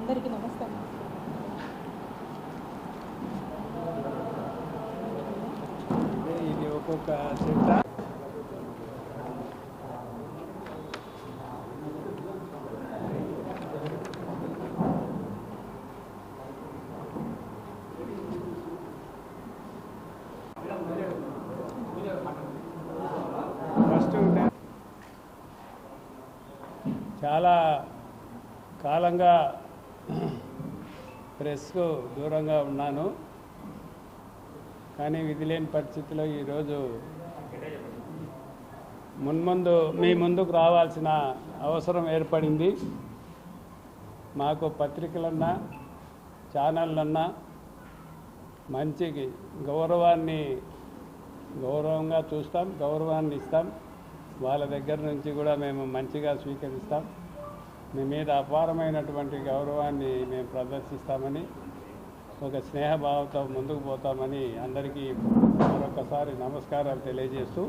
అందరికీ నమస్కారం. ఇది ఒక్కొక్క సెట్ ఫస్ట్ చాలా కాలంగా ప్రెస్కు దూరంగా ఉన్నాను. కానీ విధి లేని పరిస్థితిలో ఈరోజు మున్ముందు మీ ముందుకు రావాల్సిన అవసరం ఏర్పడింది. మాకు పత్రికలన్నా ఛానళ్ళన్నా మంచి గౌరవంగా చూస్తాం, గౌరవాన్ని ఇస్తాం. వాళ్ళ దగ్గర నుంచి కూడా మేము మంచిగా స్వీకరిస్తాం. మీ మీద అపారమైనటువంటి గౌరవాన్ని మేము ప్రదర్శిస్తామని, ఒక స్నేహభావంతో ముందుకు పోతామని అందరికీ మరొకసారి నమస్కారాలు తెలియజేస్తూ,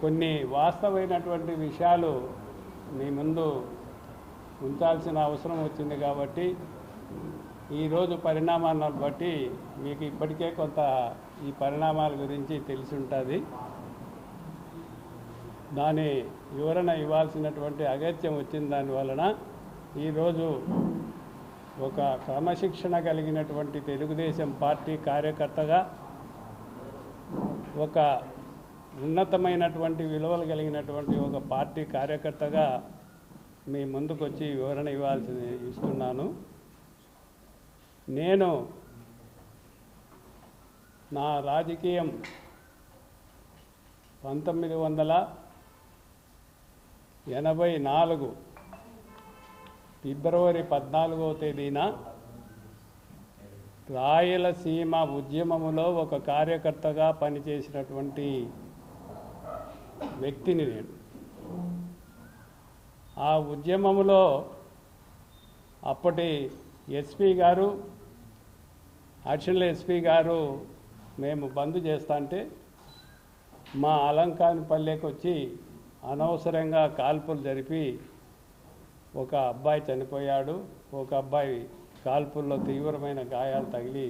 కొన్ని వాస్తవమైనటువంటి విషయాలు మీ ముందు ఉంచాల్సిన అవసరం వచ్చింది కాబట్టి ఈరోజు పరిణామాలను బట్టి మీకు ఇప్పటికే కొంత ఈ పరిణామాల గురించి తెలిసి ఉంటుంది. దాని వివరణ ఇవ్వాల్సినటువంటి అగత్యం వచ్చింది. దానివలన ఈరోజు ఒక క్రమశిక్షణ కలిగినటువంటి తెలుగుదేశం పార్టీ కార్యకర్తగా, ఒక ఉన్నతమైనటువంటి విలువలు కలిగినటువంటి ఒక పార్టీ కార్యకర్తగా మీ ముందుకు వచ్చి వివరణ ఇస్తున్నాను. నేను నా రాజకీయం 1984 ఫిబ్రవరి 14వ తేదీన రాయలసీమ ఉద్యమములో ఒక కార్యకర్తగా పనిచేసినటువంటి వ్యక్తిని నేను. ఆ ఉద్యమములో అప్పటి ఎస్పీ గారు, అడిషనల్ ఎస్పీ గారు మేము బంద్ చేస్తా అంటే మా అలంకానిపల్లెకి వచ్చి అనవసరంగా కాల్పులు జరిపి ఒక అబ్బాయి చనిపోయాడు. ఒక అబ్బాయి కాల్పుల్లో తీవ్రమైన గాయాలు తగిలి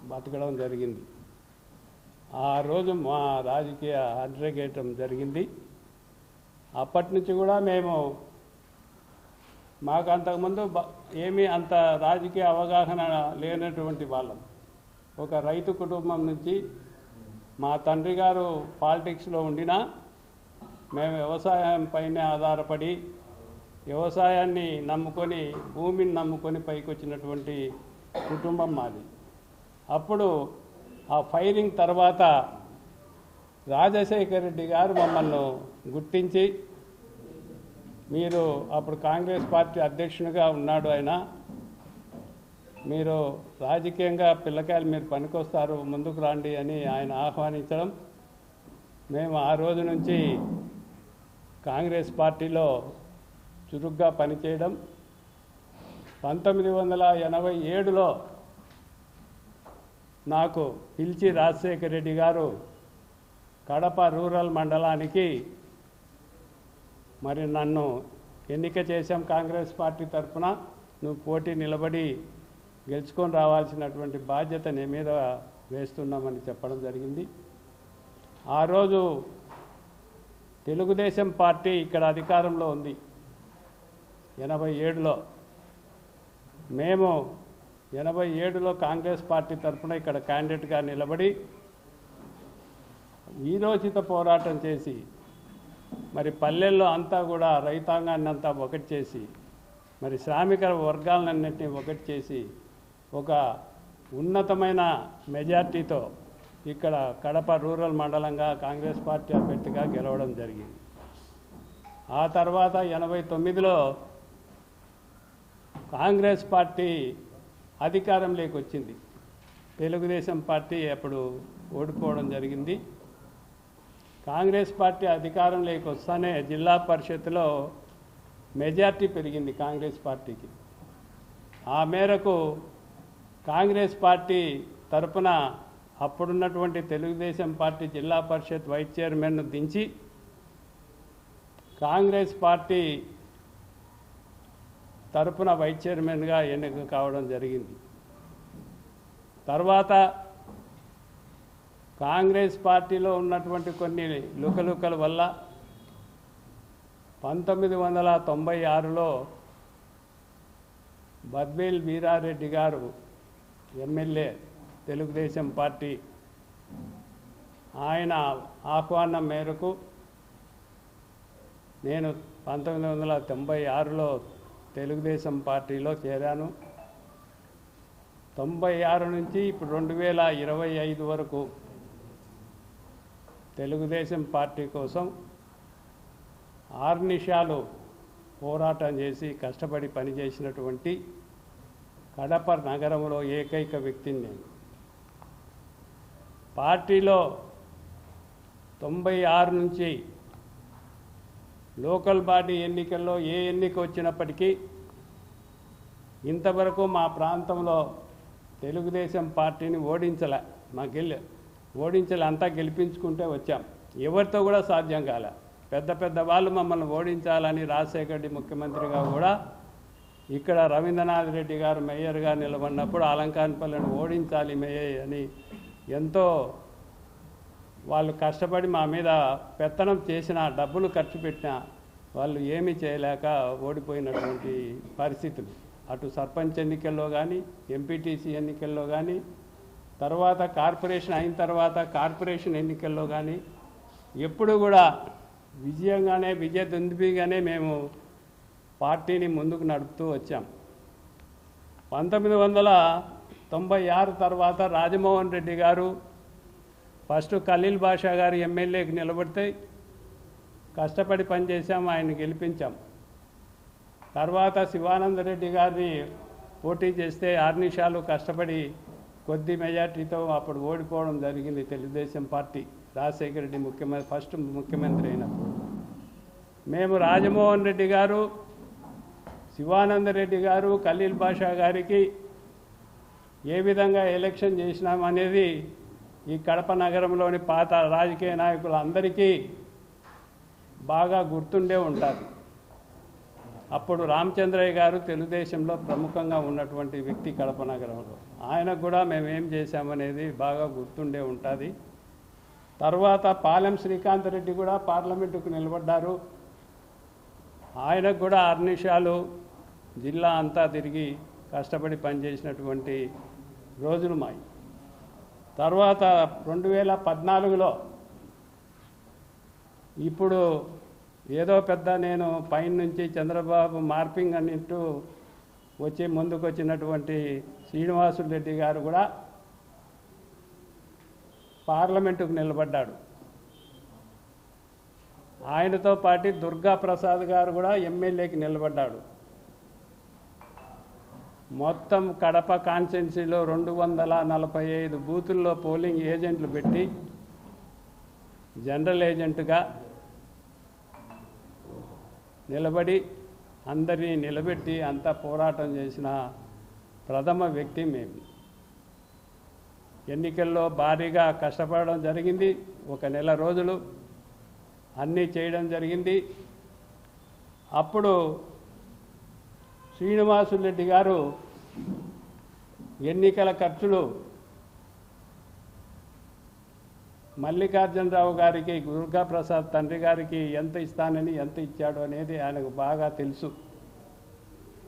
బతకడం జరిగింది. ఆ రోజు మా రాజకీయ అడ్రగేయటం జరిగింది. అప్పటి నుంచి కూడా మాకు అంతకుముందు ఏమీ అంత రాజకీయ అవగాహన లేనటువంటి వాళ్ళం. ఒక రైతు కుటుంబం నుంచి మా తండ్రి గారు పాలిటిక్స్లో ఉండినా మేము వ్యవసాయం పైన ఆధారపడి, వ్యవసాయాన్ని నమ్ముకొని, భూమిని నమ్ముకొని పైకి వచ్చినటువంటి కుటుంబం మాది. అప్పుడు ఆ ఫైరింగ్ తర్వాత రాజశేఖర రెడ్డి గారు మమ్మల్ని గుర్తించి, మీరు అప్పుడు కాంగ్రెస్ పార్టీ అధ్యక్షునిగా ఉన్నాడు ఆయన, మీరు రాజకీయంగా పిల్లకాయలు మీరు పనికొస్తారు, ముందుకు రండి అని ఆయన ఆహ్వానించడం, మేము ఆ రోజు నుంచి కాంగ్రెస్ పార్టీలో చురుగ్గా పనిచేయడం. 1987లో నాకు పిలిచి రాజశేఖర రెడ్డి గారు కడప రూరల్ మండలానికి మరి నన్ను ఎన్నిక చేశాం. కాంగ్రెస్ పార్టీ తరఫున నువ్వు పోటీ నిలబడి గెలుచుకొని రావాల్సినటువంటి బాధ్యత నీ మీద వేస్తున్నామని చెప్పడం జరిగింది. ఆ రోజు తెలుగుదేశం పార్టీ ఇక్కడ అధికారంలో ఉంది 87లో. మేము 87లో కాంగ్రెస్ పార్టీ తరఫున ఇక్కడ క్యాండిడేట్గా నిలబడి వీరోచిత పోరాటం చేసి, మరి పల్లెల్లో అంతా కూడా రైతాంగాన్ని అంతా ఒకటి చేసి, మరి శ్రామిక వర్గాలన్నింటినీ ఒకటి చేసి ఒక ఉన్నతమైన మెజార్టీతో ఇక్కడ కడప రూరల్ మండలంగా కాంగ్రెస్ పార్టీ అభ్యర్థిగా గెలవడం జరిగింది. ఆ తర్వాత 89లో కాంగ్రెస్ పార్టీ అధికారంలోకి వచ్చింది. తెలుగుదేశం పార్టీ అప్పుడు ఓడిపోవడం జరిగింది. కాంగ్రెస్ పార్టీ అధికారంలోకి వస్తానే జిల్లా పరిషత్లో మెజార్టీ పెరిగింది కాంగ్రెస్ పార్టీకి. ఆ మేరకు కాంగ్రెస్ పార్టీ తరపున అప్పుడున్నటువంటి తెలుగుదేశం పార్టీ జిల్లా పరిషత్ వైస్ చైర్మన్ను దించి కాంగ్రెస్ పార్టీ తరపున వైస్ చైర్మన్గా ఎన్నిక కావడం జరిగింది. తర్వాత కాంగ్రెస్ పార్టీలో ఉన్నటువంటి కొన్ని లుకలుకల వల్ల 1996లో బద్వేల్ వీరారెడ్డి గారు ఎమ్మెల్యే తెలుగుదేశం పార్టీ, ఆయన ఆహ్వానం మేరకు నేను 1996లో తెలుగుదేశం పార్టీలో చేరాను. 96 నుంచి ఇప్పుడు 2025 వరకు తెలుగుదేశం పార్టీ కోసం ఆర్నిషాలు పోరాటం చేసి కష్టపడి పనిచేసినటువంటి కడప నగరంలో ఏకైక వ్యక్తిని నేను. పార్టీలో 96 నుంచి లోకల్ బాడీ ఎన్నికల్లో ఏ ఎన్నిక వచ్చినప్పటికీ ఇంతవరకు మా ప్రాంతంలో తెలుగుదేశం పార్టీని ఓడించలే, అంతా గెలిపించుకుంటే వచ్చాం. ఎవరితో కూడా సాధ్యం కాలే. పెద్ద పెద్ద వాళ్ళు మమ్మల్ని ఓడించాలని రాజశేఖర రెడ్డి ముఖ్యమంత్రిగా కూడా ఇక్కడ రవీంద్రనాథ్ రెడ్డి గారు మేయర్గా నిలబడినప్పుడు అలంకాన్పల్లిని ఓడించాలి మేయర్ అని ఎంతో వాళ్ళు కష్టపడి మా మీద పెత్తనం చేసిన, డబ్బులు ఖర్చు పెట్టినా వాళ్ళు ఏమీ చేయలేక ఓడిపోయినటువంటి పరిస్థితులు. అటు సర్పంచ్ ఎన్నికల్లో కానీ, ఎంపీటీసీ ఎన్నికల్లో కానీ, తర్వాత కార్పొరేషన్ అయిన తర్వాత కార్పొరేషన్ ఎన్నికల్లో కానీ ఎప్పుడు కూడా విజయదుందుబిగానే మేము పార్టీని ముందుకు నడుపుతూ వచ్చాం. 1996 తర్వాత రాజమోహన్ రెడ్డి గారు ఫస్ట్ ఖలీల్ బాషా గారు ఎమ్మెల్యేకి నిలబడితే కష్టపడి పనిచేసాం, ఆయన్ని గెలిపించాం. తర్వాత శివానందరెడ్డి గారిని పోటీ చేస్తే ఆర్నిషాలు కష్టపడి కొద్ది మెజార్టీతో అప్పుడు ఓడిపోవడం జరిగింది. తెలుగుదేశం పార్టీ రాజశేఖర రెడ్డి ఫస్ట్ ముఖ్యమంత్రి అయినప్పుడు మేము రాజమోహన్ రెడ్డి గారు, శివానందరెడ్డి గారు, ఖలీల్ బాషా గారికి ఏ విధంగా ఎలక్షన్ చేసినామనేది ఈ కడప నగరంలోని పాత రాజకీయ నాయకులందరికీ బాగా గుర్తుండే ఉంటుంది. అప్పుడు రామచంద్రయ్య గారు తెలుగుదేశంలో ప్రముఖంగా ఉన్నటువంటి వ్యక్తి కడప నగరంలో. ఆయనకు కూడా మేము ఏం చేశామనేది బాగా గుర్తుండే ఉంటుంది. తర్వాత పాలెం శ్రీకాంత్ రెడ్డి కూడా పార్లమెంటుకు నిలబడ్డారు. ఆయనకు కూడా అర్నిషాలు జిల్లా అంతా తిరిగి కష్టపడి పనిచేసినటువంటి రోజులు మాయి. తర్వాత 2014లో ఇప్పుడు ఏదో పెద్ద నేను పైన నుంచి చంద్రబాబు మార్పింగ్ అన్నింటూ ముందుకు వచ్చినటువంటి శ్రీనివాసులు రెడ్డి గారు కూడా పార్లమెంటుకు నిలబడ్డాడు. ఆయనతో పాటు దుర్గా ప్రసాద్ గారు కూడా ఎమ్మెల్యేకి నిలబడ్డాడు. మొత్తం కడప కాన్స్టిట్యున్సీలో 245 బూతుల్లో పోలింగ్ ఏజెంట్లు పెట్టి జనరల్ ఏజెంట్గా నిలబడి అందరినీ నిలబెట్టి అంతా పోరాటం చేసిన ప్రథమ వ్యక్తి మేము. ఎన్నికల్లో భారీగా కష్టపడడం జరిగింది. 1 నెల రోజులు అన్నీ చేయడం జరిగింది. అప్పుడు శ్రీనివాసులు రెడ్డి గారు ఎన్నికల ఖర్చులు మల్లికార్జునరావు గారికి, దుర్గా ప్రసాద్ తండ్రి గారికి ఎంత ఇస్తానని ఎంత ఇచ్చాడు అనేది ఆయనకు బాగా తెలుసు.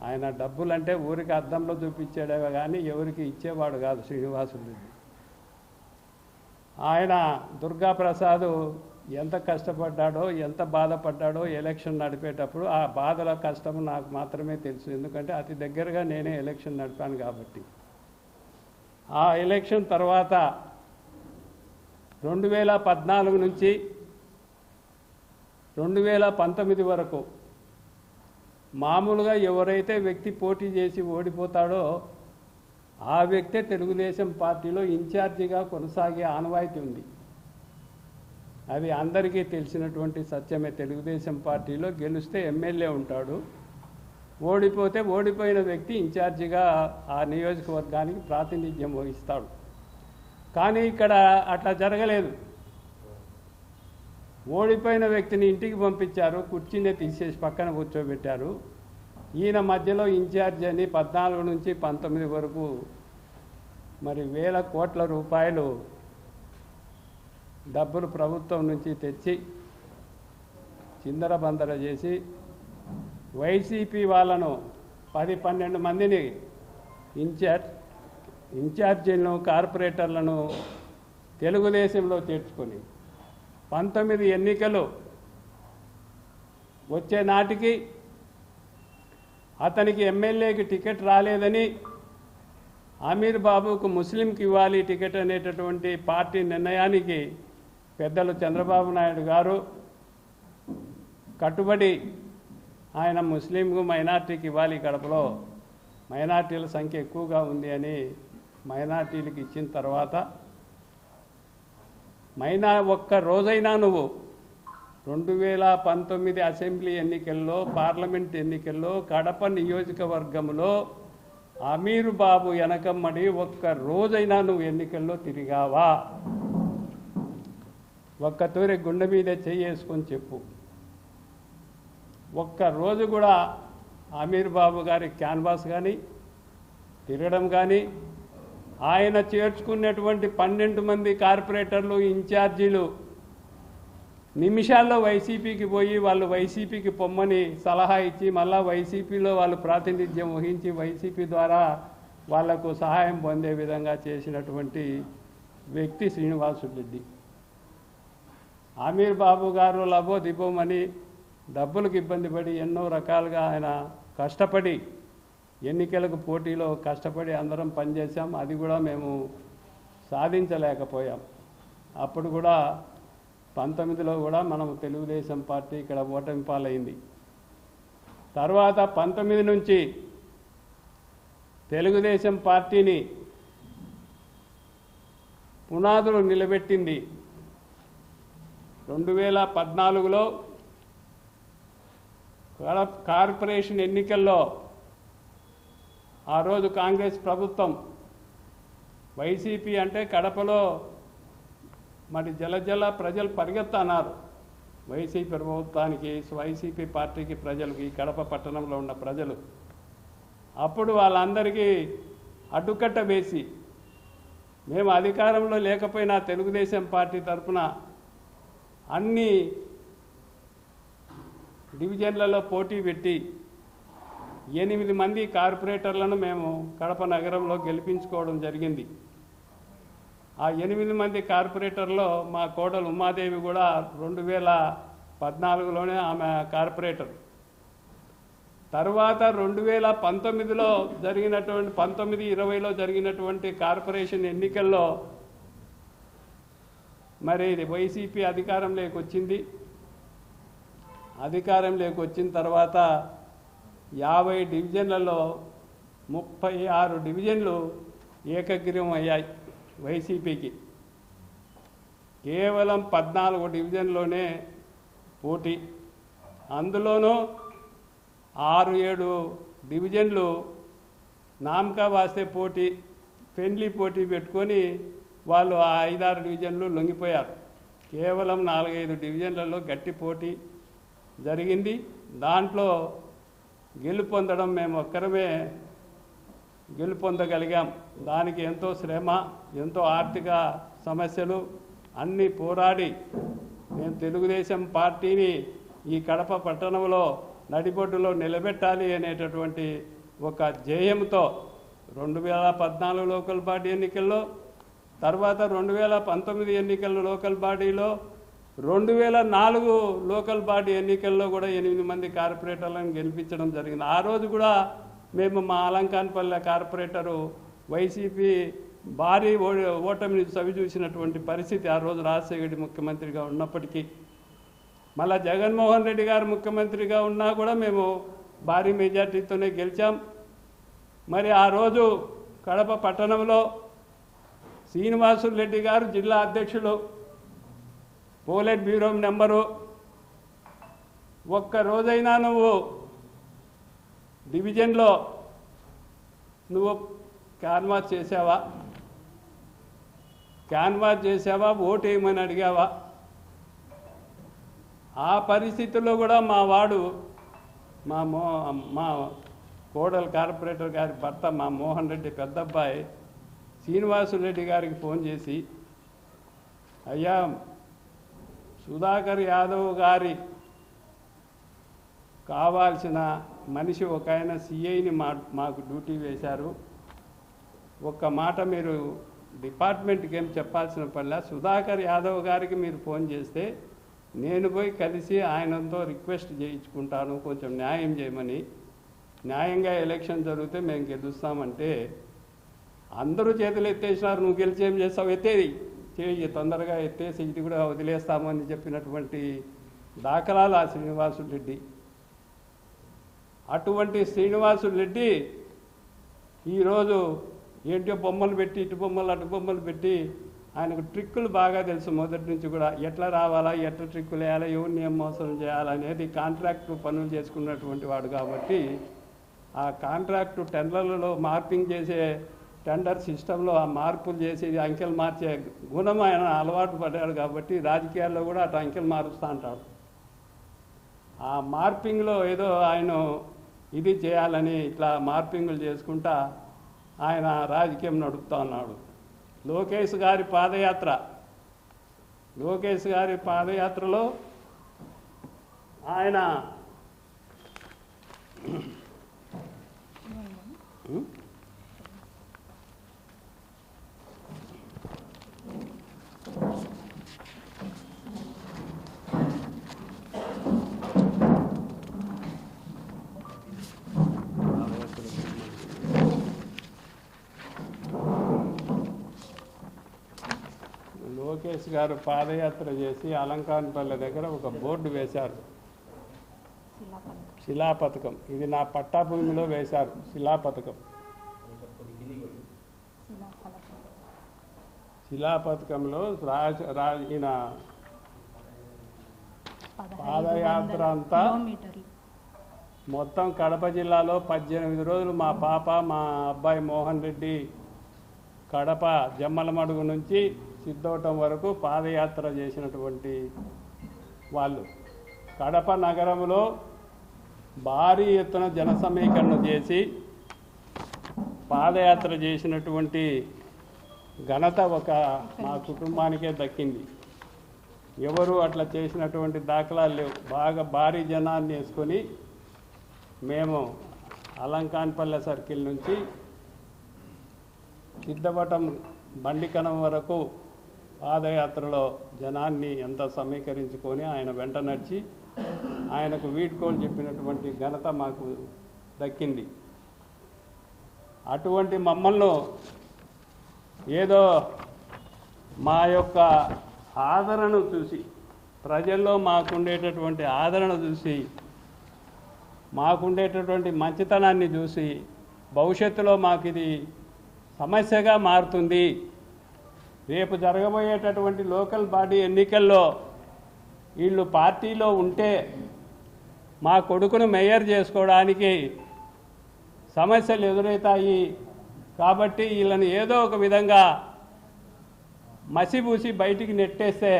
ఆయన డబ్బులంటే ఊరికి అద్దంలో చూపించాడే కానీ ఎవరికి ఇచ్చేవాడు కాదు శ్రీనివాసులు రెడ్డి. ఆయన దుర్గా ప్రసాద్ ఎంత కష్టపడ్డాడో, ఎంత బాధపడ్డాడో ఎలక్షన్ నడిపేటప్పుడు ఆ బాధల కష్టం నాకు మాత్రమే తెలుసు. ఎందుకంటే అతి దగ్గరగా నేనే ఎలక్షన్ నడిపాను కాబట్టి. ఆ ఎలక్షన్ తర్వాత 2014 నుంచి 2019 వరకు మామూలుగా ఎవరైతే వ్యక్తి పోటీ చేసి ఓడిపోతాడో ఆ వ్యక్తే తెలుగుదేశం పార్టీలో ఇన్ఛార్జిగా కొనసాగే ఆనవాయితీ ఉంది. అది అందరికీ తెలిసినటువంటి సత్యమే. తెలుగుదేశం పార్టీలో గెలిస్తే ఎమ్మెల్యే ఉంటాడు, ఓడిపోతే ఓడిపోయిన వ్యక్తి ఇన్ఛార్జిగా ఆ నియోజకవర్గానికి ప్రాతినిధ్యం వహిస్తాడు. కానీ ఇక్కడ అట్లా జరగలేదు. ఓడిపోయిన వ్యక్తిని ఇంటికి పంపించారు, కుర్చీనే తీసేసి పక్కన కూర్చోబెట్టారు. ఈయన మధ్యలో ఇన్ఛార్జ్ అని 14 నుంచి 19 వరకు మరి వేల కోట్ల రూపాయలు డబ్బులు ప్రభుత్వం నుంచి తెచ్చి చిందరబందర చేసి వైసీపీ వాళ్ళను 10-12 మందిని ఇన్ఛార్జీలను కార్పొరేటర్లను తెలుగుదేశంలో చేర్చుకొని 19 ఎన్నికలు వచ్చే నాటికి అతనికి ఎమ్మెల్యేకి టికెట్ రాలేదని అమీర్ బాబుకు ముస్లింకి ఇవ్వాలి టికెట్ అనేటటువంటి పార్టీ నిర్ణయానికి పెద్దలు చంద్రబాబు నాయుడు గారు కట్టుబడి ఆయన ముస్లింకు మైనార్టీకి ఇవ్వాలి, కడపలో మైనార్టీల సంఖ్య ఎక్కువగా ఉంది అని మైనార్టీలకు ఇచ్చిన తర్వాత ఒక్క రోజైనా నువ్వు 2019 అసెంబ్లీ ఎన్నికల్లో పార్లమెంట్ ఎన్నికల్లో కడప నియోజకవర్గంలో అమీర్ బాబు వెనకమ్మడి ఒక్క రోజైనా నువ్వు ఎన్నికల్లో తిరిగావా? ఒక్క తూరి గుండె మీద చేసుకొని చెప్పు. ఒక్క రోజు కూడా అమీర్ బాబు గారి క్యాన్వాస్ కానీ తిరగడం కానీ ఆయన చేర్చుకున్నటువంటి 12 మంది కార్పొరేటర్లు ఇన్ఛార్జీలు నిమిషాల్లో వైసీపీకి పోయి వాళ్ళు వైసీపీకి పొమ్మని సలహా ఇచ్చి మళ్ళా వైసీపీలో వాళ్ళు ప్రాతినిధ్యం వహించి వైసీపీ ద్వారా వాళ్లకు సహాయం పొందే విధంగా చేసినటువంటి వ్యక్తి శ్రీనివాసులరెడ్డి. అమీర్ బాబు గారు లబో దిబోమని డబ్బులకు ఇబ్బంది పడి ఎన్నో రకాలుగా ఆయన కష్టపడి ఎన్నికలకు పోటీలో కష్టపడి అందరం పనిచేశాం. అది కూడా మేము సాధించలేకపోయాం. అప్పుడు కూడా 19లో కూడా మనం తెలుగుదేశం పార్టీ ఇక్కడ ఓటమి పాలైంది. తర్వాత 19 నుంచి తెలుగుదేశం పార్టీని పునాదులు నిలబెట్టింది 2014లో కార్పొరేషన్ ఎన్నికల్లో ఆ రోజు కాంగ్రెస్ ప్రభుత్వం వైసీపీ అంటే కడపలో మరి జల ప్రజలు పరిగెత్తన్నారు వైసీపీ ప్రభుత్వానికి, వైసీపీ పార్టీకి, ప్రజలకి, కడప పట్టణంలో ఉన్న ప్రజలు. అప్పుడు వాళ్ళందరికీ అడ్డుకట్ట వేసి మేము అధికారంలో లేకపోయినా తెలుగుదేశం పార్టీ తరఫున అన్ని డివిజన్లలో పోటీ పెట్టి 8 మంది కార్పొరేటర్లను మేము కడప నగరంలో గెలిపించుకోవడం జరిగింది. ఆ 8 మంది కార్పొరేటర్లో మా కోడలు ఉమాదేవి కూడా 2014లోనే ఆమె కార్పొరేటర్. తర్వాత 2019లో జరిగినటువంటి 19-20లో జరిగినటువంటి కార్పొరేషన్ ఎన్నికల్లో మరి వైసీపీ అధికారంలోకి వచ్చింది. అధికారంలోకి వచ్చిన తర్వాత 50 డివిజన్లలో 36 డివిజన్లు ఏకగ్రీవం అయ్యాయి వైసీపీకి. కేవలం 14 డివిజన్లోనే పోటీ. అందులోనూ 6-7 డివిజన్లు నామకా వాస్తే పోటీ, ఫ్రెండ్లీ పోటీ పెట్టుకొని వాళ్ళు ఆ 5-6 డివిజన్లు లొంగిపోయారు. కేవలం 4-5 డివిజన్లలో గట్టి పోటీ జరిగింది. దాంట్లో గెలుపొందడం మేము ఒక్కరమే గెలుపొందగలిగాం. దానికి ఎంతో శ్రమ, ఎంతో ఆర్థిక సమస్యలు అన్నీ పోరాడి మేము తెలుగుదేశం పార్టీని ఈ కడప పట్టణంలో నడిబొడ్డులో నిలబెట్టాలి అనేటటువంటి ఒక ధ్యేయంతో 2014 లోకల్ బాడీ ఎన్నికల్లో, తర్వాత 2019 ఎన్నికల్లో లోకల్ బాడీలో, 2004 లోకల్ బాడీ ఎన్నికల్లో కూడా 8 మంది కార్పొరేటర్లను గెలిపించడం జరిగింది. ఆ రోజు కూడా మేము మా అలంకాన్పల్లె కార్పొరేటరు వైసీపీ భారీ ఓటమిని చవిచూసినటువంటి పరిస్థితి ఆ రోజు రాజశేఖర ముఖ్యమంత్రిగా ఉన్నప్పటికీ. మళ్ళా జగన్మోహన్ రెడ్డి గారు ముఖ్యమంత్రిగా ఉన్నా కూడా మేము భారీ మెజార్టీతోనే గెలిచాం. మరి ఆ రోజు కడప పట్టణంలో శ్రీనివాసులరెడ్డి గారు జిల్లా అధ్యక్షులు, పోలెట్ బ్యూరో నెంబరు. ఒక్క రోజైనా నువ్వు డివిజన్లో నువ్వు క్యాన్వాస్ చేసావా? ఓటు వేయమని అడిగావా? ఆ పరిస్థితుల్లో కూడా మా వాడు మా కోడలు కార్పొరేటర్ గారి భర్త మా మోహన్ రెడ్డి పెద్ద అబ్బాయి శ్రీనివాసురెడ్డి గారికి ఫోన్ చేసి, అయ్యా సుధాకర్ యాదవ్ గారి కావాల్సిన మనిషి ఒక ఆయన సిఐని మాకు డ్యూటీ వేశారు, ఒక్క మాట మీరు డిపార్ట్మెంట్కి ఏం చెప్పాల్సిన పనిలా సుధాకర్ యాదవ్ గారికి మీరు ఫోన్ చేస్తే నేను పోయి కలిసి ఆయనతో రిక్వెస్ట్ చేయించుకుంటాను, కొంచెం న్యాయం చేయమని, న్యాయంగా ఎలక్షన్ జరిగితే మేము గెలుస్తామంటే అందరూ చేతులు ఎత్తేసినారు, నువ్వు గెలిచి ఏం చేస్తావు, ఎత్తేది చేయి తొందరగా ఎత్తేసి ఇది కూడా వదిలేస్తామని చెప్పినటువంటి దాఖలాలు ఆ శ్రీనివాసురెడ్డి. అటువంటి శ్రీనివాసురెడ్డి ఈరోజు ఏంటో బొమ్మలు పెట్టి ఇటు బొమ్మలు అటు బొమ్మలు పెట్టి ఆయనకు ట్రిక్కులు బాగా తెలుసు మొదటి నుంచి కూడా, ఎట్లా రావాలా, ఎట్లా ట్రిక్కులు వేయాలా, ఎవరిని ఏం మోసం చేయాలనేది కాంట్రాక్టు పనులు చేసుకున్నటువంటి వాడు కాబట్టి ఆ కాంట్రాక్టు టెండర్లలో మార్పింగ్ చేసే టెండర్ సిస్టంలో ఆ మార్పులు చేసి అంకెలు మార్చే గుణం ఆయన అలవాటు పడ్డాడు కాబట్టి రాజకీయాల్లో కూడా అటు అంకెలు మారుస్తూ అంటాడు. ఆ మార్పింగ్లో ఏదో ఆయన ఇది చేయాలని ఇట్లా మార్పింగులు చేసుకుంటా ఆయన రాజకీయం నడుపుతా ఉన్నాడు. లోకేష్ గారి పాదయాత్రలో ఆయన లోకేష్ గారు పాదయాత్ర చేసి అలంకాన్పల్లె దగ్గర ఒక బోర్డు వేశారు, శిలాపథకం. ఇది నా పట్టాభూమిలో వేశారు శిలాపథకం. శిలాపథకంలో ఈయన పాదయాత్ర అంతా మొత్తం కడప జిల్లాలో 18 రోజులు మా పాప మా అబ్బాయి మోహన్ రెడ్డి కడప జమ్మలమడుగు నుంచి సిద్ధవటం వరకు పాదయాత్ర చేసినటువంటి వాళ్ళు. కడప నగరంలో భారీ ఎత్తున జన సమీకరణ చేసి పాదయాత్ర చేసినటువంటి ఘనత మా కుటుంబానికే దక్కింది. ఎవరు అట్లా చేసినటువంటి దాఖలాలు లేవు. బాగా భారీ జనాన్ని వేసుకొని మేము అలంకాన్పల్లె సర్కిల్ నుంచి సిద్ధవటం బండికనం వరకు పాదయాత్రలో జనాన్ని ఎంత సమీకరించుకొని ఆయన వెంట నడిచి ఆయనకు వీడ్కోలు చెప్పినటువంటి ఘనత మాకు దక్కింది. అటువంటి మమ్మల్ని ఏదో మా యొక్క ఆదరణను చూసి, ప్రజల్లో మాకుండేటటువంటి ఆదరణ చూసి, మాకుండేటటువంటి మంచితనాన్ని చూసి భవిష్యత్తులో మాకు ఇది సమస్యగా మారుతుంది, రేపు జరగబోయేటటువంటి లోకల్ బాడీ ఎన్నికల్లో వీళ్ళు పార్టీలో ఉంటే మా కొడుకును మేయర్ చేసుకోవడానికి సమస్యలు ఎదురవుతాయి కాబట్టి వీళ్ళని ఏదో ఒక విధంగా మసిబూసి బయటికి నెట్టేస్తే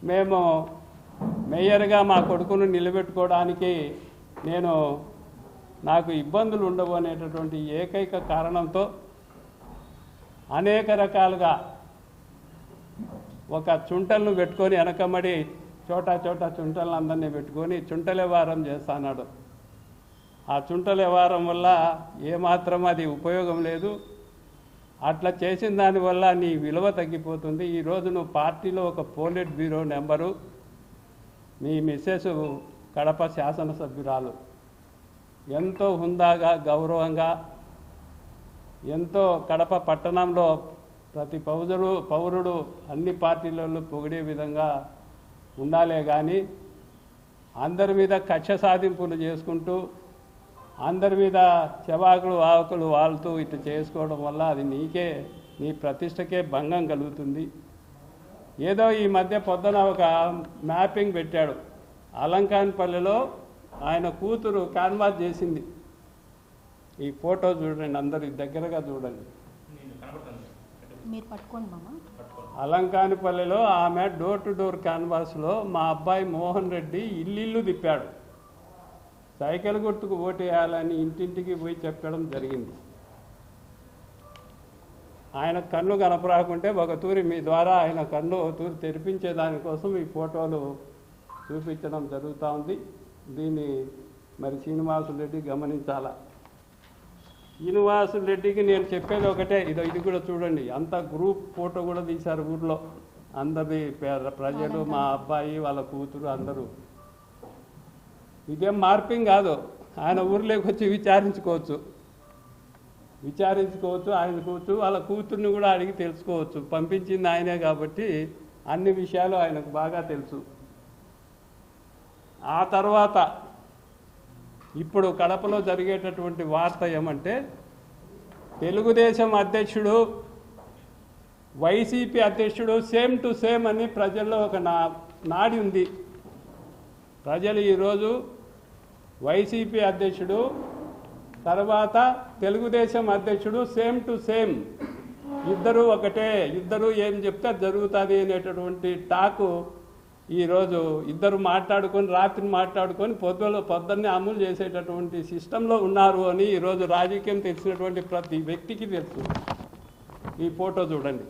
మేము మేయర్గా మా కొడుకును నిలబెట్టుకోవడానికి నాకు ఇబ్బందులు ఉండవు అనేటటువంటి ఏకైక కారణంతో అనేక రకాలుగా ఒక చుంటలను పెట్టుకొని వెనకమడి చోటా చుంటలను అందరినీ పెట్టుకొని చుంటల వ్యవహారం చేస్తున్నాడు. ఆ చుంటల వ్యవహారం వల్ల ఏమాత్రం అది ఉపయోగం లేదు. అట్లా చేసిన దానివల్ల నీ విలువ తగ్గిపోతుంది. ఈరోజు నువ్వు పార్టీలో ఒక పోలిట్ బ్యూరో నెంబరు, మీ మిస్సెస్ కడప శాసనసభ్యురాలు, ఎంతో హుందాగా గౌరవంగా ఎంతో కడప పట్టణంలో ప్రతి పౌరుడు అన్ని పార్టీలలో పొగిడే విధంగా ఉండాలే కానీ అందరి మీద కక్ష సాధింపులు చేసుకుంటూ అందరి మీద చెవాకులు ఆకులు వాళ్తూ ఇట్లా చేసుకోవడం వల్ల అది నీ ప్రతిష్టకే భంగం కలుగుతుంది. ఏదో ఈ మధ్య పొద్దున ఒక మ్యాపింగ్ పెట్టాడు. అలంకాన్పల్లెలో ఆయన కూతురు కాన్వాస్ చేసింది. ఈ ఫోటో చూడండి, అందరు దగ్గరగా చూడండి. అలంకాన్పల్లెలో ఆమె డోర్ టు డోర్ క్యాన్వాస్లో మా అబ్బాయి మోహన్ రెడ్డి ఇల్లు తిప్పాడు. సైకిల్ గుర్తుకు ఓటేయాలని ఇంటింటికి పోయి చెప్పడం జరిగింది. ఆయన కన్ను కనపరాకుంటే ఒక తూరి మీ ద్వారా ఆయన కన్ను తూరి తెరిపించే దానికోసం ఈ ఫోటోలు చూపించడం జరుగుతూ ఉంది. దీన్ని మరి శ్రీనివాసులరెడ్డి గమనించాలా. శ్రీనివాసులరెడ్డికి నేను చెప్పేది ఒకటే, ఇది కూడా చూడండి, అంత గ్రూప్ ఫోటో కూడా తీశారు ఊర్లో, అందరి ప్రజలు, మా అబ్బాయి వాళ్ళ కూతురు అందరూ. ఇదేం మార్పింగ్ కాదు, ఆయన ఊర్లోకి వచ్చి విచారించుకోవచ్చు, ఆయన కూర్చు వాళ్ళ కూతుర్ని కూడా అడిగి తెలుసుకోవచ్చు. పంపించింది ఆయనే కాబట్టి అన్ని విషయాలు ఆయనకు బాగా తెలుసు. ఆ తర్వాత ఇప్పుడు కడపలో జరిగేటటువంటి వార్త ఏమంటే, తెలుగుదేశం అధ్యక్షుడు వైసీపీ అధ్యక్షుడు సేమ్ టు సేమ్ అని ప్రజల్లో ఒక నాడి ఉంది. ప్రజలు ఈరోజు వైసీపీ అధ్యక్షుడు తర్వాత తెలుగుదేశం అధ్యక్షుడు సేమ్ టు సేమ్, ఇద్దరు ఒకటే, ఇద్దరు ఏం చెప్తే జరుగుతుంది అనేటటువంటి టాకు ఈరోజు ఇద్దరు మాట్లాడుకొని రాత్రి మాట్లాడుకొని పొద్దున్నే అమలు చేసేటటువంటి సిస్టంలో ఉన్నారు అని ఈరోజు రాజకీయం తెలిసినటువంటి ప్రతి వ్యక్తికి తెలుసు. ఈ ఫోటో చూడండి.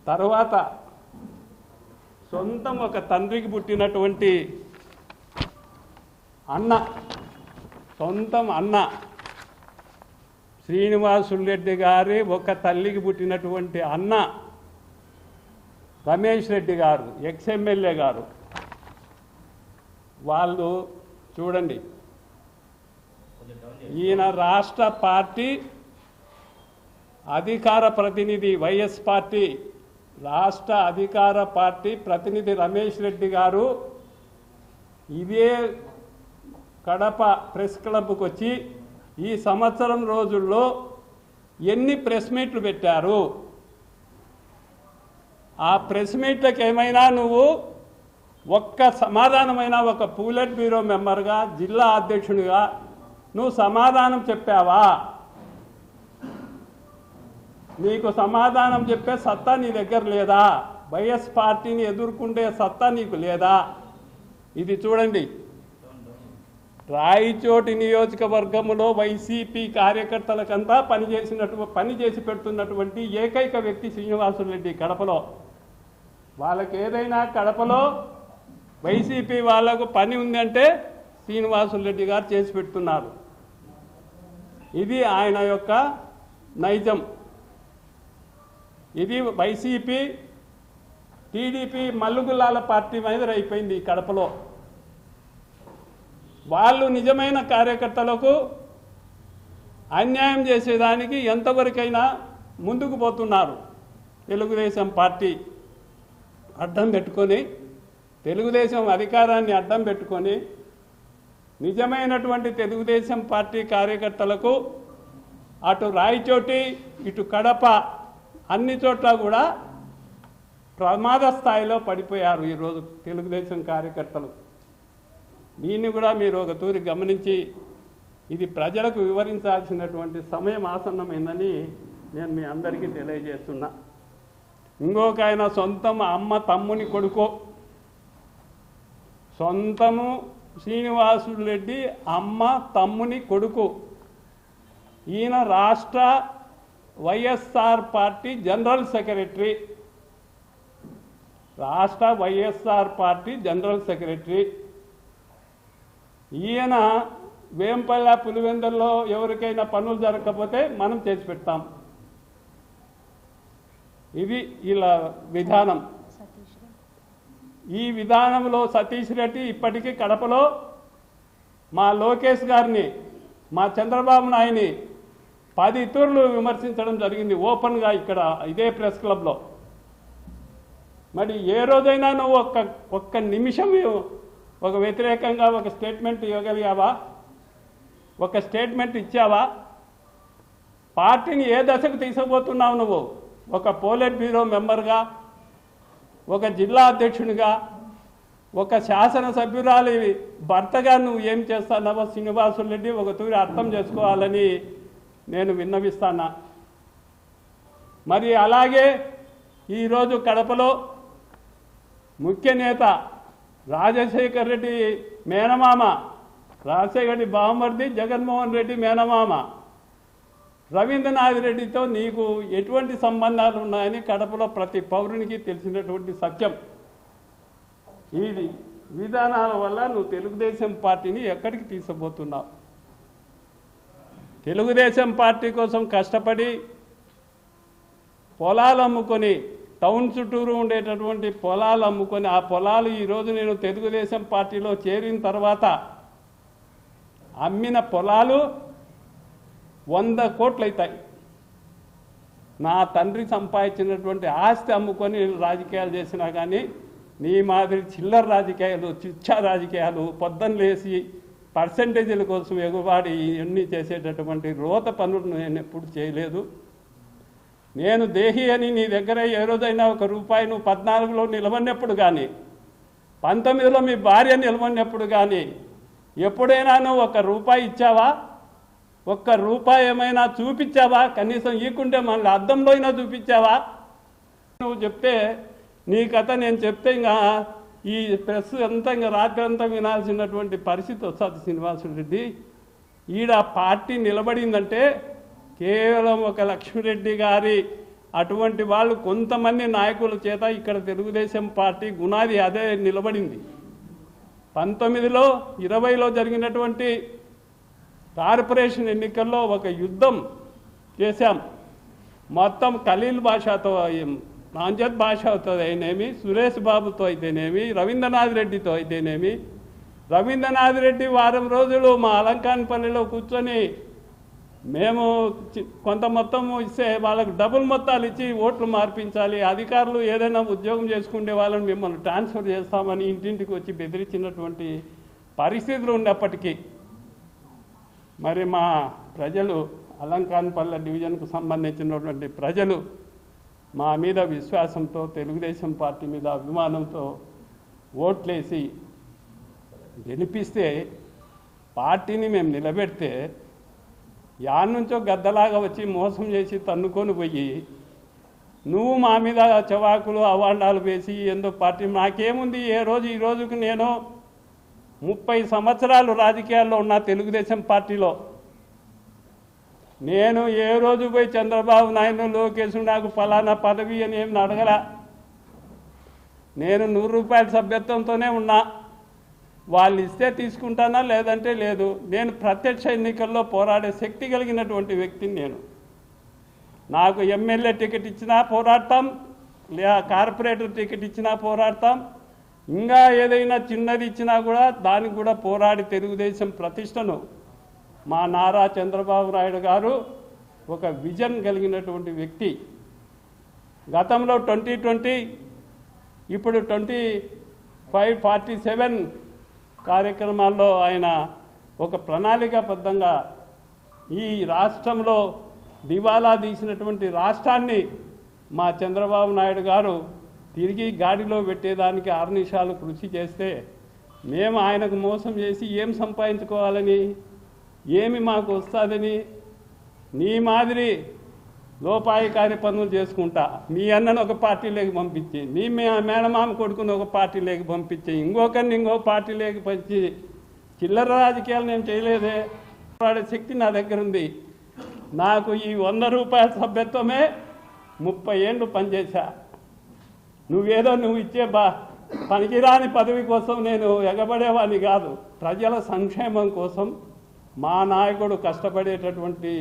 తర్వాత సొంతం ఒక తండ్రికి పుట్టినటువంటి సొంతం అన్న శ్రీనివాసులరెడ్డి గారి ఒక తల్లికి పుట్టినటువంటి అన్న రమేష్ రెడ్డి గారు, ఎక్స్ఎమ్మెల్యే గారు, వాళ్ళు చూడండి, ఈయన రాష్ట్ర పార్టీ అధికార ప్రతినిధి, వైఎస్ పార్టీ రాష్ట్ర అధికార పార్టీ ప్రతినిధి రమేష్ రెడ్డి గారు ఇదే కడప ప్రెస్ క్లబ్కి వచ్చి ఈ సంవత్సరం రోజుల్లో ఎన్ని ప్రెస్ మీట్లు పెట్టారు, ఆ ప్రెస్ మీట్లకు ఏమైనా నువ్వు ఒక్క సమాధానమైన ఒక పూలెట్ బ్యూరో మెంబర్గా, జిల్లా అధ్యక్షునిగా నువ్వు సమాధానం చెప్పావా? నీకు సమాధానం చెప్పే సత్తా నీ దగ్గర లేదా? వైఎస్ పార్టీని ఎదుర్కొంటే సత్తా నీకు లేదా? ఇది చూడండి, రాయచోటి నియోజకవర్గంలో వైసీపీ కార్యకర్తలకంతా పని చేసి పెడుతున్నటువంటి ఏకైక వ్యక్తి శ్రీనివాసులరెడ్డి కడపలో. వాళ్ళకి ఏదైనా కడపలో వైసీపీ వాళ్ళకు పని ఉందంటే శ్రీనివాసులరెడ్డి గారు చేసి పెడుతున్నారు. ఇది ఆయన యొక్క నైజం. ఇది వైసీపీ టీడీపీ మల్లుగుల్లాల పార్టీ మీద అయిపోయింది కడపలో. వాళ్ళు నిజమైన కార్యకర్తలకు అన్యాయం చేసేదానికి ఎంతవరకైనా ముందుకు పోతున్నారు. తెలుగుదేశం పార్టీ అడ్డం పెట్టుకొని, తెలుగుదేశం అధికారాన్ని అడ్డం పెట్టుకొని నిజమైనటువంటి తెలుగుదేశం పార్టీ కార్యకర్తలకు అటు రాయచోటి ఇటు కడప అన్ని చోట్ల కూడా ప్రమాద స్థాయిలో పడిపోయారు ఈరోజు తెలుగుదేశం కార్యకర్తలు. దీన్ని కూడా మీరు ఒక తూరి గమనించి ఇది ప్రజలకు వివరించాల్సినటువంటి సమయం ఆసన్నమైందని నేను మీ అందరికీ తెలియజేస్తున్నా. ఇంకొక ఆయన సొంతం అమ్మ తమ్ముని కొడుకు, సొంతము శ్రీనివాసులరెడ్డి అమ్మ తమ్ముని కొడుకు, ఈయన రాష్ట్ర వైఎస్ఆర్ పార్టీ జనరల్ సెక్రటరీ, రాష్ట్ర వైఎస్ఆర్ పార్టీ జనరల్ సెక్రటరీ. ఈయన వేంపల్ల పులివెందుల్లో ఎవరికైనా పనులు జరగకపోతే మనం చేసి పెడతాం. ఇది ఇలా విధానం. ఈ విధానంలో సతీష్ రెడ్డి ఇప్పటికీ కడపలో మా లోకేష్ గారిని, మా చంద్రబాబు నాయుడిని 10 తూర్లు విమర్శించడం జరిగింది ఓపెన్గా ఇక్కడ ఇదే ప్రెస్ క్లబ్లో. మరి ఏ రోజైనా నువ్వు ఒక్క నిమిషం ఒక వ్యతిరేకంగా ఒక స్టేట్మెంట్ ఇవ్వగలిగావా? ఒక స్టేట్మెంట్ ఇచ్చావా? పార్టీని ఏ దశకు తీసుకుపోతున్నావు నువ్వు? ఒక పోలిట్ బ్యూరో మెంబర్గా, ఒక జిల్లా అధ్యక్షునిగా, ఒక శాసనసభ్యురాలి భర్తగా నువ్వు ఏం చేస్తున్నావో శ్రీనివాసులరెడ్డి ఒక తూరి అర్థం చేసుకోవాలని నేను విన్నవిస్తానా. మరి అలాగే ఈరోజు కడపలో ముఖ్య నేత రాజశేఖర్ రెడ్డి మేనమామ, రాజశేఖర్ బావమర్ది, జగన్మోహన్ రెడ్డి మేనమామ. రవీంద్రనాథ్ రెడ్డితో నీకు ఎటువంటి సంబంధాలు ఉన్నాయని కడపలో ప్రతి పౌరునికి తెలిసినటువంటి సత్యం. ఈ విధానాల వల్ల నువ్వు తెలుగుదేశం పార్టీని ఎక్కడికి తీసుకుపోతున్నావు? తెలుగుదేశం పార్టీ కోసం కష్టపడి పొలాలు అమ్ముకొని, టౌన్ చుట్టూరు ఉండేటటువంటి పొలాలు అమ్ముకొని, ఆ పొలాలు ఈరోజు నేను తెలుగుదేశం పార్టీలో చేరిన తర్వాత అమ్మిన పొలాలు 100 కోట్లు అవుతాయి. నా తండ్రి సంపాదించినటువంటి ఆస్తి అమ్ముకొని రాజకీయాలు చేసినా కానీ నీ మాదిరి చిల్లర రాజకీయాలు, చిచ్చా రాజకీయాలు, పొద్దున్న లేసి పర్సంటేజీల కోసం ఎగుబాడి ఇవన్నీ చేసేటటువంటి రోత పనులు నేను ఎప్పుడు చేయలేదు. నేను దేహి అని నీ దగ్గర ఏ రోజైనా ₹1 నువ్వు 14లో నిలబడినప్పుడు కానీ, 19లో మీ భార్య నిలబడినప్పుడు కానీ ఎప్పుడైనా నువ్వు ₹1 ఇచ్చావా? ₹1 ఏమైనా చూపించావా? కనీసం ఈకుంటే మళ్ళీ అద్దంలో అయినా చూపించావా? నువ్వు చెప్తే నీ కథ నేను చెప్తే ఇంకా ఈ ప్రెస్ అంతా ఇంకా రాత్రి అంతా వినాల్సినటువంటి పరిస్థితి వస్తుంది. శ్రీనివాసరెడ్డి ఈడ పార్టీ నిలబడిందంటే కేవలం ఒక లక్ష్మిరెడ్డి గారి అటువంటి వాళ్ళు కొంతమంది నాయకుల చేత ఇక్కడ తెలుగుదేశం పార్టీ గుణాది అదే నిలబడింది. 19లో 20లో జరిగినటువంటి కార్పొరేషన్ ఎన్నికల్లో ఒక యుద్ధం చేశాం. మొత్తం ఖలీల్ భాషతో, నాంజద్ భాషతో అయితేనేమి, సురేష్ బాబుతో అయితేనేమి, రవీంద్రనాథ్ రెడ్డితో అయితేనేమి. రవీంద్రనాథ్ రెడ్డి వారం రోజులు మా అలంకాన్పల్లిలో కూర్చొని మేము కొంత మొత్తం ఇస్తే వాళ్ళకు డబుల్ మొత్తాలు ఇచ్చి ఓట్లు మార్పించాలి, అధికారులు ఏదైనా ఉద్యోగం చేసుకునే వాళ్ళని మిమ్మల్ని ట్రాన్స్ఫర్ చేస్తామని ఇంటింటికి వచ్చి బెదిరించినటువంటి పరిస్థితులు ఉన్నప్పటికీ మరి మా ప్రజలు, అలంకాన్పల్లి డివిజన్కు సంబంధించినటువంటి ప్రజలు మా మీద విశ్వాసంతో, తెలుగుదేశం పార్టీ మీద అభిమానంతో ఓట్లేసి గెలిపిస్తే పార్టీని మేము నిలబెడితే యాడ్ నుంచో గద్దలాగా వచ్చి మోసం చేసి తన్నుకొని పోయి నువ్వు మా మీద చవాకులు అవాండాలు వేసి ఎందో పార్టీ నాకేముంది. ఈ రోజుకి నేను 30 సంవత్సరాలు రాజకీయాల్లో ఉన్న తెలుగుదేశం పార్టీలో నేను ఏ రోజు పోయి చంద్రబాబు నాయుడు, లోకేష్ నాకు ఫలానా పదవి అని ఏమి అడగలా. నేను ₹100 సభ్యత్వంతోనే ఉన్నా. వాళ్ళు ఇస్తే తీసుకుంటానా, లేదంటే లేదు. నేను ప్రత్యక్ష ఎన్నికల్లో పోరాడే శక్తి కలిగినటువంటి వ్యక్తిని. నేను నాకు ఎమ్మెల్యే టికెట్ ఇచ్చినా పోరాడతాం, కార్పొరేటర్ టికెట్ ఇచ్చినా పోరాడతాం, ఇంకా ఏదైనా చిన్నది ఇచ్చినా కూడా దానికి కూడా పోరాడి తెలుగుదేశం ప్రతిష్టను మా నారా చంద్రబాబు నాయుడు గారు ఒక విజన్ కలిగినటువంటి వ్యక్తి. గతంలో 2020, ఇప్పుడు 2547 కార్యక్రమాల్లో ఆయన ఒక ప్రణాళికాబద్ధంగా ఈ రాష్ట్రంలో దివాలా తీసినటువంటి రాష్ట్రాన్ని మా చంద్రబాబు నాయుడు గారు తిరిగి గాడిలో పెట్టేదానికి అహర్నిశాలు కృషి చేస్తే మేము ఆయనకు మోసం చేసి ఏం సంపాదించుకోవాలని, ఏమి మాకు వస్తుందని నీ మాదిరి లోపాయికారి పనులు చేసుకుంటా మీ అన్నను ఒక పార్టీలోకి పంపించి, నీ మేనమామ కొడుకుని ఒక పార్టీలోకి పంపించి, ఇంకొకరిని ఇంకో పార్టీలోకి పంచి చిల్లర రాజకీయాలు నేను చేయలేదే. వాడే శక్తి నా దగ్గర ఉంది. నాకు ఈ ₹100 సభ్యత్వమే 30 ఏళ్ళు పనిచేశా. నువ్వు ఇచ్చే పనికిరాని పదవి కోసం నేను ఎగబడేవాడిని కాదు. ప్రజల సంక్షేమం కోసం మా నాయకుడు కష్టపడేటటువంటి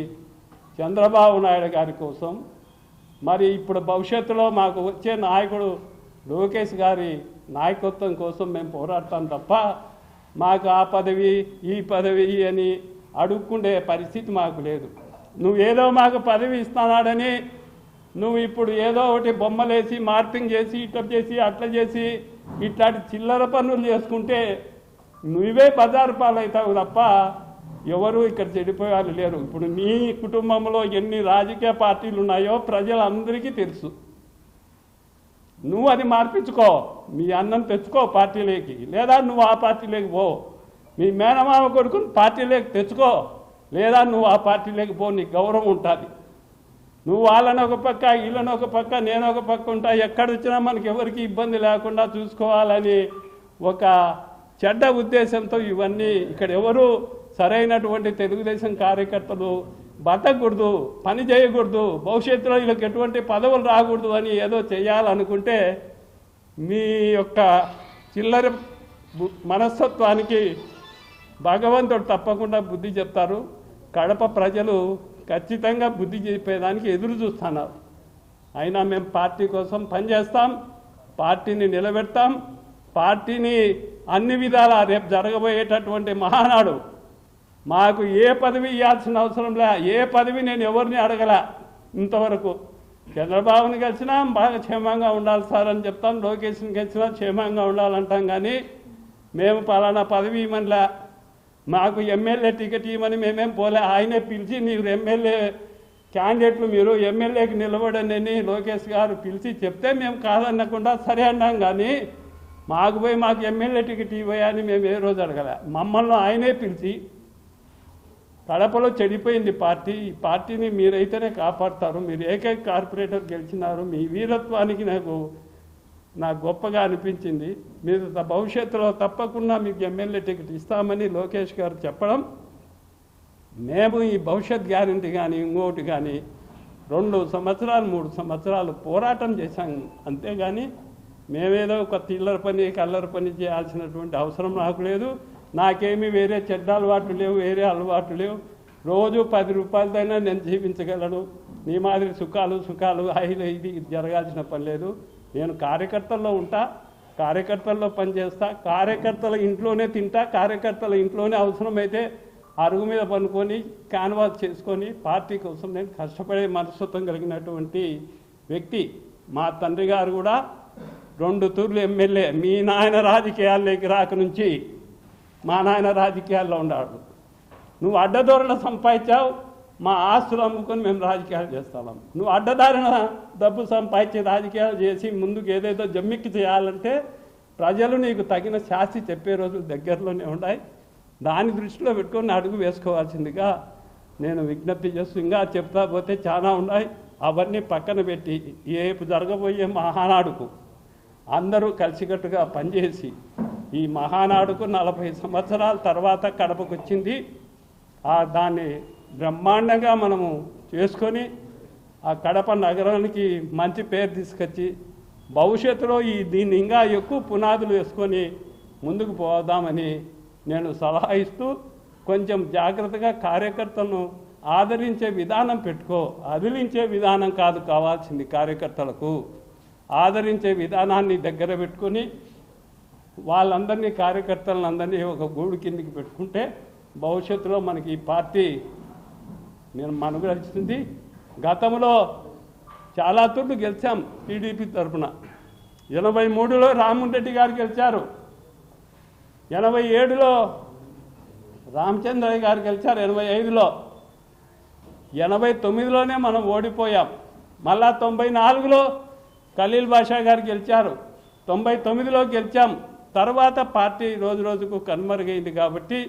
చంద్రబాబు నాయుడు గారి కోసం, మరి ఇప్పుడు భవిష్యత్తులో మాకు వచ్చే నాయకుడు లోకేష్ గారి నాయకత్వం కోసం మేము పోరాడతాం తప్ప మాకు ఆ పదవి ఈ పదవి అని అడుక్కుండే పరిస్థితి మాకు లేదు. నువ్వేదో మాకు పదవి ఇస్తున్నాడని నువ్వు ఇప్పుడు ఏదో ఒకటి బొమ్మలేసి మార్పింగ్ చేసి ఇట్లా చేసి అట్లా చేసి ఇట్లాంటి చిల్లర పనులు చేసుకుంటే నువ్వే బజారు పాలవుతావు తప్ప ఎవరు ఇక్కడ చెడిపోయారు లేరు. ఇప్పుడు నీ కుటుంబంలో ఎన్ని రాజకీయ పార్టీలు ఉన్నాయో ప్రజలందరికీ తెలుసు. నువ్వు అది మార్పించుకో, మీ అన్నం తెచ్చుకో పార్టీలోకి, లేదా నువ్వు ఆ పార్టీలోకి పో. మీ మేనమామ కొడుకుని పార్టీలోకి తెచ్చుకో, లేదా నువ్వు ఆ పార్టీలోకి పో. నీకు గౌరవం ఉంటుంది. నువ్వు వాళ్ళని ఒక పక్క, వీళ్ళని ఒక పక్క, నేను ఒక పక్క ఉంటా. ఎక్కడొచ్చినా మనకి ఎవరికి ఇబ్బంది లేకుండా చూసుకోవాలని ఒక చెడ్డ ఉద్దేశంతో ఇవన్నీ ఇక్కడ ఎవరు సరైనటువంటి తెలుగుదేశం కార్యకర్తలు బతకూడదు, పని చేయకూడదు, భవిష్యత్తులో వీళ్ళకి ఎటువంటి పదవులు రాకూడదు అని ఏదో చేయాలనుకుంటే మీ యొక్క చిల్లర మనస్తత్వానికి భగవంతుడు తప్పకుండా బుద్ధి చెప్తారు. కడప ప్రజలు ఖచ్చితంగా బుద్ధి చెప్పేదానికి ఎదురు చూస్తున్నారు. అయినా మేము పార్టీ కోసం పనిచేస్తాం, పార్టీని నిలబెడతాం, పార్టీని అన్ని విధాల రేపు జరగబోయేటటువంటి మహానాడు మాకు ఏ పదవి ఇవ్వాల్సిన అవసరం లే. ఏ పదవి నేను ఎవరిని అడగలే ఇంతవరకు. చంద్రబాబుని కలిసినా బాగా క్షేమంగా ఉండాలి సార్ అని చెప్తాం, లోకేష్ని కలిసినా క్షేమంగా ఉండాలంటాం. కానీ మేము పలానా పదవి ఇవ్వమనిలే, మాకు ఎమ్మెల్యే టికెట్ ఇవ్వమని మేమేం పోలే. ఆయనే పిలిచి మీరు ఎమ్మెల్యే క్యాండిడేట్లు మీరు ఎమ్మెల్యేకి నిలబడని లోకేష్ గారు పిలిచి చెప్తే మేము కాదనకుండా సరే అన్నాం. కానీ మాకు ఎమ్మెల్యే టికెట్ ఇవ్వయా అని మేము ఏ రోజు అడగలే. మమ్మల్ని ఆయనే పిలిచి కడపలో చెడిపోయింది పార్టీ, ఈ పార్టీని మీరైతేనే కాపాడతారు, మీరు ఏకైక కార్పొరేటర్ గెలిచినారు, మీ వీరత్వానికి నాకు గొప్పగా అనిపించింది, మీరు భవిష్యత్తులో తప్పకుండా మీకు ఎమ్మెల్యే టికెట్ ఇస్తామని లోకేష్ గారు చెప్పడం, మేము ఈ భవిష్యత్ గ్యారంటీ కానీ ఇంకోటి కానీ 2 సంవత్సరాలు 3 సంవత్సరాలు పోరాటం చేశాం. అంతేగాని మేమేదో ఒక తిల్లర పని కల్లర పని చేయాల్సినటువంటి అవసరం నాకు లేదు. నాకేమీ వేరే చెడ్డ అలవాట్లు లేవు, వేరే అలవాట్లు లేవు. రోజు 10 రూపాయలదైనా నేను జీవించగలను. నీ మాదిరి సుఖాలు ఇది జరగాల్సిన పని లేదు. నేను కార్యకర్తల్లో ఉంటా, కార్యకర్తల్లో పనిచేస్తా, కార్యకర్తల ఇంట్లోనే తింటా, కార్యకర్తల ఇంట్లోనే అవసరమైతే అరుగు మీద పనుకొని క్యాన్వాస్ చేసుకొని పార్టీ కోసం నేను కష్టపడే మనస్తత్వం కలిగినటువంటి వ్యక్తి. మా తండ్రి గారు కూడా 2 తూర్లు ఎమ్మెల్యే. మీ నాయన రాజకీయాల్లోకి రాక నుంచి మా నాయన రాజకీయాల్లో ఉన్నాడు. నువ్వు అడ్డదోరణ సంపాదించావు, మా ఆస్తులు అమ్ముకొని మేము రాజకీయాలు చేస్తాం. నువ్వు అడ్డదారిన డబ్బు సంపాదించి రాజకీయాలు చేసి ముందుకు ఏదేదో జమ్మిక్కి చేయాలంటే ప్రజలు నీకు తగిన శాస్తి చెప్పే రోజులు దగ్గరలోనే ఉన్నాయి. దాని దృష్టిలో పెట్టుకొని అడుగు వేసుకోవాల్సిందిగా నేను విజ్ఞప్తి చేస్తూ, ఇంకా చెప్తా పోతే చాలా ఉన్నాయి. అవన్నీ పక్కన పెట్టి రేపు జరగబోయే మహానాడుకు అందరూ కలిసికట్టుగా పనిచేసి, ఈ మహానాడుకు 40 సంవత్సరాల తర్వాత కడపకు వచ్చింది, దాన్ని బ్రహ్మాండంగా మనము చేసుకొని ఆ కడప నగరానికి మంచి పేరు తీసుకొచ్చి భవిష్యత్తులో దీన్ని ఇంకా ఎక్కువ పునాదులు వేసుకొని ముందుకు పోదామని నేను సలహా ఇస్తూ, కొంచెం జాగ్రత్తగా కార్యకర్తలను ఆదరించే విధానం పెట్టుకో. అదిలించే విధానం కాదు కావాల్సింది కార్యకర్తలకు, ఆదరించే విధానాన్ని దగ్గర పెట్టుకొని వాళ్ళందరినీ కార్యకర్తలందరినీ ఒక గూడు కిందికి పెట్టుకుంటే భవిష్యత్తులో మనకి ఈ పార్టీ మనుగడిస్తుంది. గతంలో చాలా తూర్లు గెలిచాం టీడీపీ తరఫున. 83లో రామ్మోహన్ రెడ్డి గారు గెలిచారు, 87లో రామచంద్రయ్య గారు గెలిచారు, 85లో, 89లోనే మనం ఓడిపోయాం. మళ్ళా 94లో ఖలీల్ బాషా గారు గెలిచారు, 99లో గెలిచాం. తర్వాత పార్టీ రోజు రోజుకు కనుమరుగైంది. కాబట్టి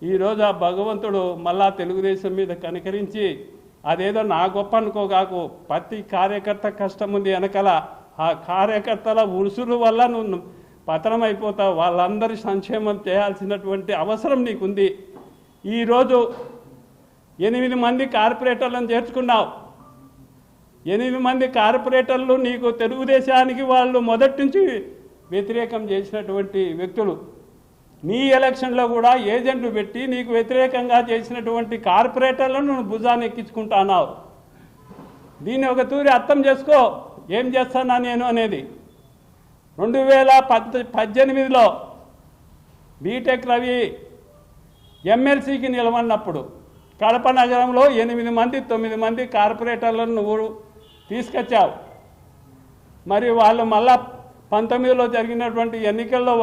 ఈరోజు ఆ భగవంతుడు మళ్ళా తెలుగుదేశం మీద కనికరించి, అదేదో నా గొప్ప అనుకోగాకు, ప్రతి కార్యకర్త కష్టం ఉంది వెనకల. ఆ కార్యకర్తల ఉరుసుల వల్ల నువ్వు పతనం అయిపోతావు. వాళ్ళందరి సంక్షేమం చేయాల్సినటువంటి అవసరం నీకుంది. ఈరోజు 8 మంది కార్పొరేటర్లను చేర్చుకున్నావు. 8 మంది కార్పొరేటర్లు నీకు తెలుగుదేశానికి వాళ్ళు మొదటి నుంచి వ్యతిరేకం చేసినటువంటి వ్యక్తులు. నీ ఎలక్షన్లో కూడా ఏజెంట్లు పెట్టి నీకు వ్యతిరేకంగా చేసినటువంటి కార్పొరేటర్లను నువ్వు భుజాన్ని ఎక్కించుకుంటున్నావు. దీన్ని ఒక తూరి అర్థం చేసుకో, ఏం చేస్తానా నేను అనేది. 2018లో బీటెక్ రవి ఎమ్మెల్సీకి నిలవన్నప్పుడు కడప నగరంలో 8 మంది 9 మంది కార్పొరేటర్లను నువ్వు తీసుకొచ్చావు. మరి వాళ్ళు మళ్ళా 19లో జరిగినటువంటి ఎన్నికల్లో